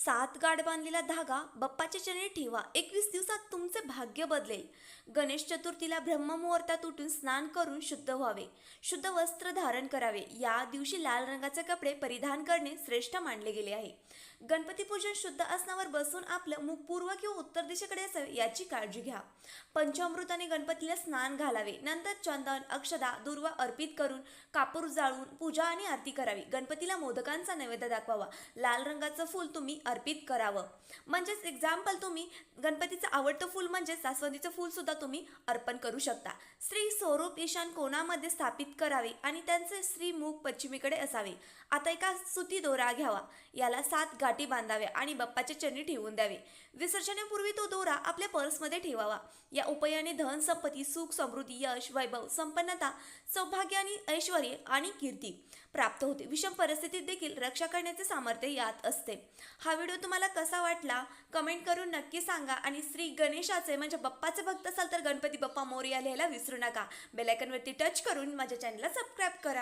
सात गाठ बांधलेला धागा बाप्पाच्या चरणी ठेवा. 21 दिवसात तुमचे भाग्य बदलेल. गणेश चतुर्थीला ब्रह्ममुहूर्तात उठून स्नान करून शुद्ध व्हावे. शुद्ध वस्त्र धारण करावे. या दिवशी लाल रंगाचे कपडे परिधान करणे श्रेष्ठ मानले गेले आहे. गणपती पूजन शुद्ध आसनावर बसून आपलं मुख पूर्व किंवा उत्तर दिशेकडे असावे याची काळजी घ्या. पंचामृताने गणपतीला स्नान घालावे. नंतर चंदन, अक्षदा, दुर्वा अर्पित करून कापूर जाळून पूजा आणि आरती करावी. गणपतीला मोदकांचा नैवेद्य दाखवावा. लाल रंगाचं फूल तुम्ही अर्पित करावं. म्हणजेच एक्झाम्पल, तुम्ही गणपतीचं आवडतं फूल म्हणजे जास्वंदीचं फूल सुद्धा तुम्ही अर्पण करू शकता. श्री स्वरूप ईशान कोणामध्ये स्थापित करावे आणि त्यांचे श्रीमुख पश्चिमेकडे असावे. आता एका सुती दोरा घ्यावा. याला 7 गाठी बांधाव्या आणि बाप्पाच्या चरणी ठेवून द्यावे. विसर्जनापूर्वी तो दोरा आपल्या पर्समध्ये ठेवावा. या उपायाने धन, संपत्ती, सुख, समृद्धी, यश, वैभव, संपन्नता, सौभाग्य आणि ऐश्वर आणि कीर्ती प्राप्त होते. विषम परिस्थितीत देखील रक्षा करण्याचे सामर्थ्य यात असते. हा व्हिडिओ तुम्हाला कसा वाटला कमेंट करून नक्की सांगा. आणि श्री गणेशाचे म्हणजे बाप्पाचे भक्त असाल तर गणपती बाप्पा मोरया लिहायला विसरू नका. बेल आयकॉनवरती टच करून माझ्या चॅनलला सबस्क्राईब करा.